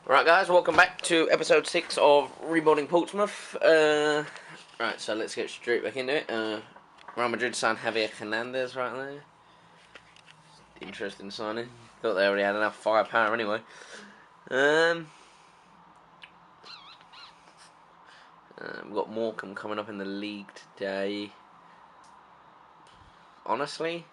Right, guys, welcome back to episode 6 of Rebuilding Portsmouth. Right, so let's get straight back into it. Real Madrid signed Javier Hernandez right there. Interesting signing. Thought they already had enough firepower anyway. We've got Morecambe coming up in the league today. Honestly,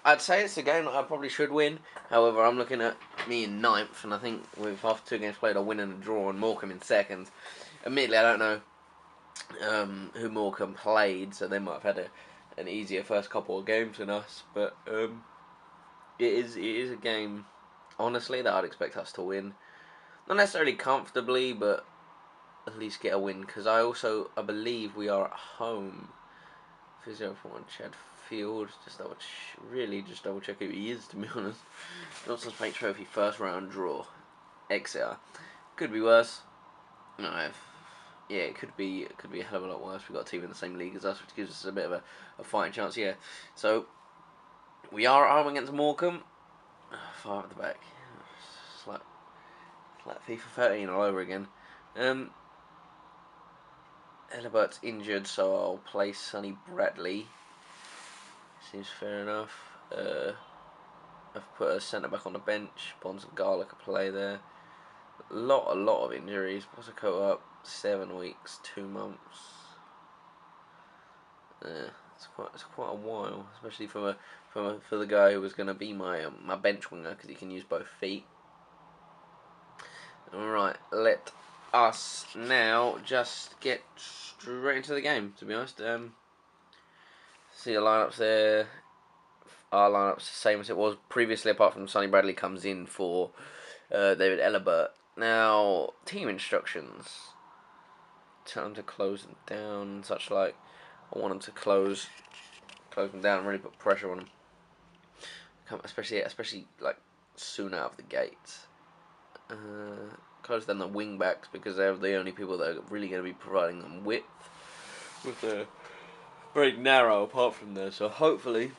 I'd say it's a game that I probably should win. However, I'm looking at me in 9th, and I think with after 2 games played, I'll win and a draw, and Morecambe in 2nd. Admittedly, I don't know who Morecambe played, so they might have had an easier first couple of games than us. But it is a game, honestly, that I'd expect us to win. Not necessarily comfortably, but at least get a win. Because I believe we are at home. 0-1 Shadfield. Just double check who he is, to be honest. Nelson's Paint Trophy first round draw. Exeter. Could be worse. No, yeah, it could be a hell of a lot worse. We've got a team in the same league as us, which gives us a bit of a fighting chance. Yeah. So we are at home against Morecambe. Far at the back. It's like FIFA 13 all over again. Elibert's injured, so I'll play Sonny Bradley. Seems fair enough. I've put a centre back on the bench. Bonds and Garlic can play there. A lot of injuries. Bossacote up 7 weeks, 2 months. It's quite a while, especially for the guy who was going to be my bench winger, because he can use both feet. All right, let us now just get straight into the game, to be honest. See the lineups there. Our lineup's the same as it was previously, apart from Sonny Bradley comes in for David Elibert. Now, team instructions. Tell them to close them down and such like. I want them to close them down and really put pressure on them. Especially like soon out of the gates. Close down the wing backs, because they're the only people that are really going to be providing them width. With the very narrow apart from there, so hopefully.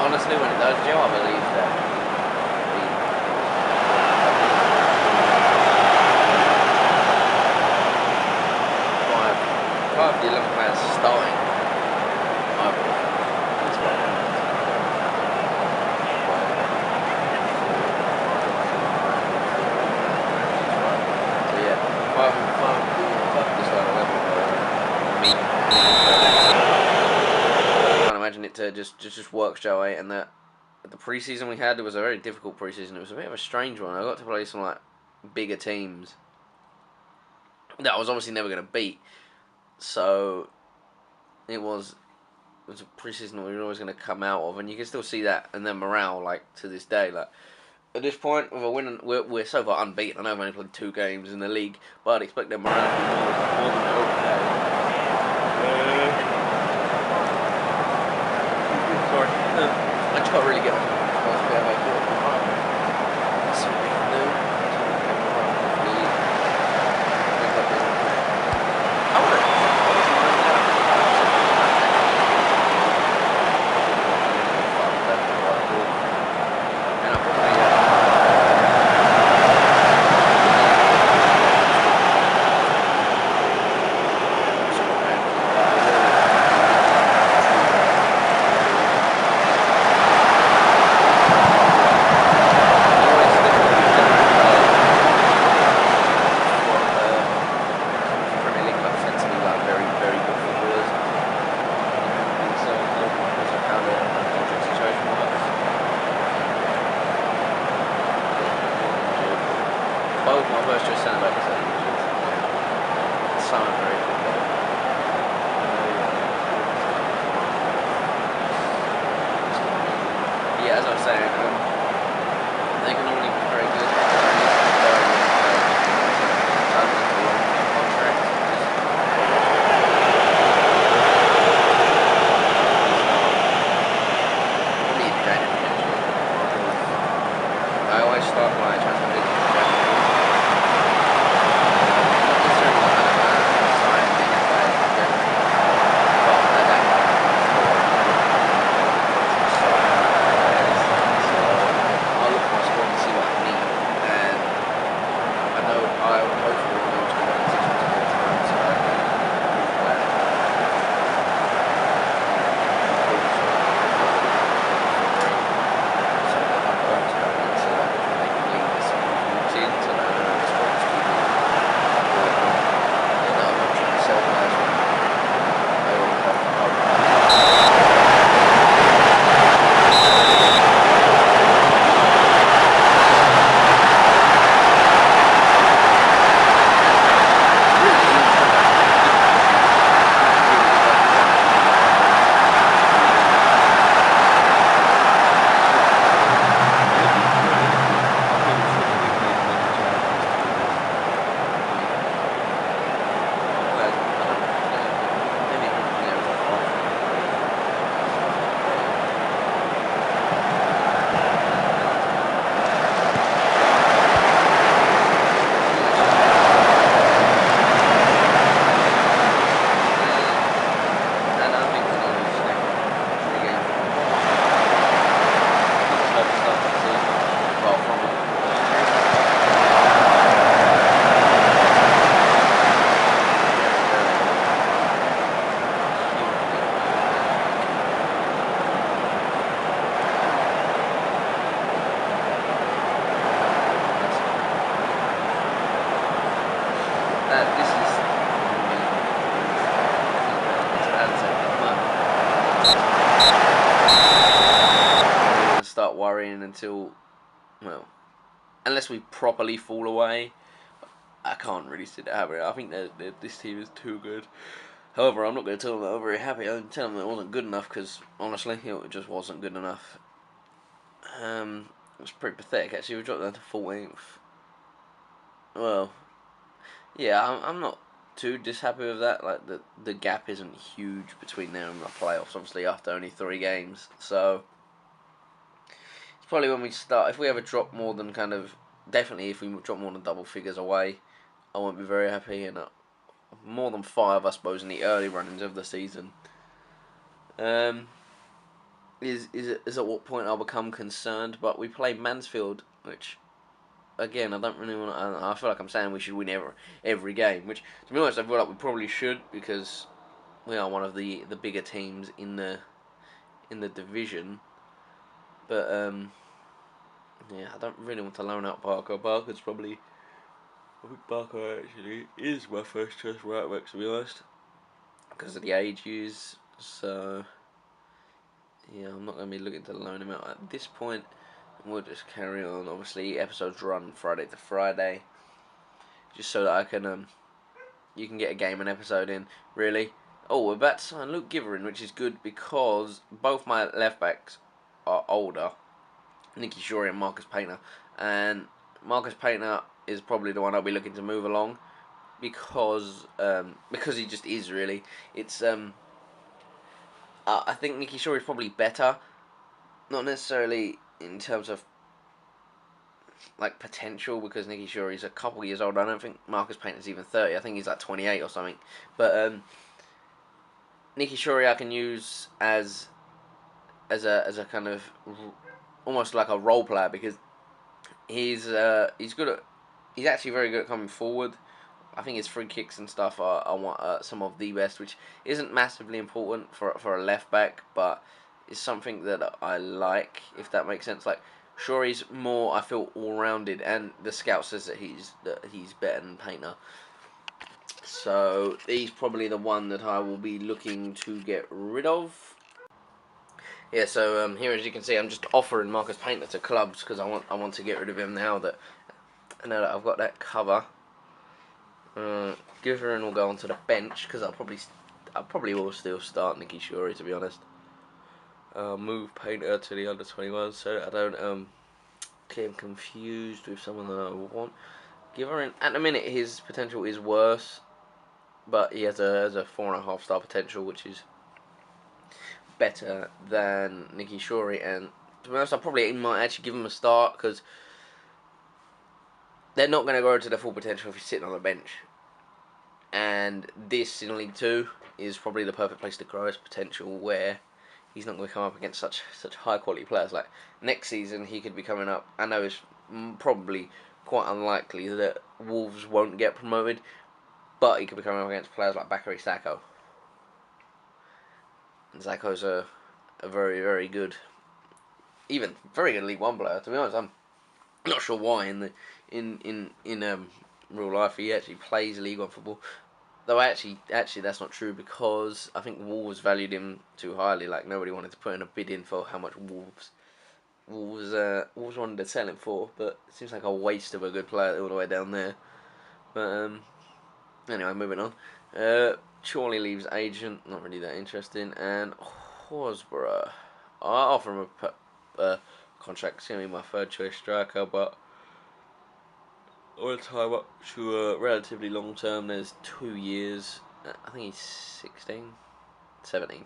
Honestly, when it does, Joe, I believe that five of the 11 players starting, I believe. So yeah, five of the starting 11. I can't imagine it to just work Joe, and that the preseason we had, it was a very difficult preseason. It was a bit of a strange one. I got to play some like bigger teams that I was obviously never going to beat. So it was a preseason that we were always going to come out of, and you can still see that in their morale, like to this day. Like at this point, with a win, we're so far unbeaten. I know we've only played 2 games in the league, but I'd expect their morale to be more than sorry, I just got to really get my both my first choice centre backs are injured. So unbreakable. Yeah, as I was saying, they can only be very good. I always start my transfer business in January. Not necessarily signing in January, but I don't know. So I'll look at my squad and see what I need, and I know I would hopefully will go to the 1 6 more times, so I can improve that. Start worrying until, well, unless we properly fall away, I can't really sit there happy. I think that this team is too good. However, I'm not going to tell them that I'm very happy. I'm telling them that it wasn't good enough because, honestly, it just wasn't good enough. It was pretty pathetic, actually. We dropped down to 14th. Well, yeah, I'm not too dishappy with that. Like, the gap isn't huge between there and the playoffs, obviously, after only 3 games. So probably when we start, if we ever drop more than definitely if we drop more than double figures away, I won't be very happy, and more than 5, I suppose, in the early runnings of the season. Is at what point I'll become concerned, but we play Mansfield, which, again, I don't really want to, I feel like I'm saying we should win every game, which, to be honest, I feel like we probably should, because we are one of the bigger teams in the division, but, yeah, I don't really want to loan out Parker. Parker's probably, I think Parker actually is my first choice right back, to be honest, because of the age used. So yeah, I'm not going to be looking to loan him out at this point. We'll just carry on. Obviously, episodes run Friday to Friday, just so that I can you can get a game and episode in. Really. Oh, we're about to sign Luke Giverin, which is good because both my left backs are older. Nicky Shorey and Marcus Painter, and Marcus Painter is probably the one I'll be looking to move along because he just is really. It's I think Nicky Shorey is probably better, not necessarily in terms of like potential, because Nicky Shorey is a couple years old. I don't think Marcus Painter's even 30. I think he's like 28 or something. But Nicky Shorey I can use as a kind of almost like a role player, because he's good at, he's actually very good at coming forward. I think his free kicks and stuff are some of the best, which isn't massively important for a left back, but it's something that I like, if that makes sense. Like, Shorey's more, I feel, all rounded, and the scout says that he's better than Painter. So he's probably the one that I will be looking to get rid of. Yeah, so here, as you can see, I'm just offering Marcus Painter to clubs because I want to get rid of him now that now that I've got that cover, Giverin will go onto the bench because I probably will still start Nicky Shuri, to be honest. Move Painter to the under 21 so that I don't get him confused with someone that I want. Giverin, at the minute, his potential is worse, but he has a 4.5 star potential, which is better than Nicky Shuri. And to be honest, I probably might actually give him a start because they're not going to grow to their full potential if he's sitting on the bench. And this in League 2 is probably the perfect place to grow his potential, where he's not going to come up against such high quality players. Like next season, he could be coming up. I know it's probably quite unlikely that Wolves won't get promoted, but he could be coming up against players like Bakary Sacco. And Sacco's a very, very good, even very good League 1 player. To be honest, I'm not sure why in real life he actually plays League 1 football. Though actually that's not true, because I think Wolves valued him too highly. Like nobody wanted to put in a bid in for how much Wolves wanted to sell him for. But it seems like a waste of a good player all the way down there. But anyway, moving on. Chorley leaves agent, not really that interesting. And Horsburgh, I offer him a contract. It's going to be my third choice striker, but I want to tie him up to a relatively long term. There's 2 years. I think he's 16, 17.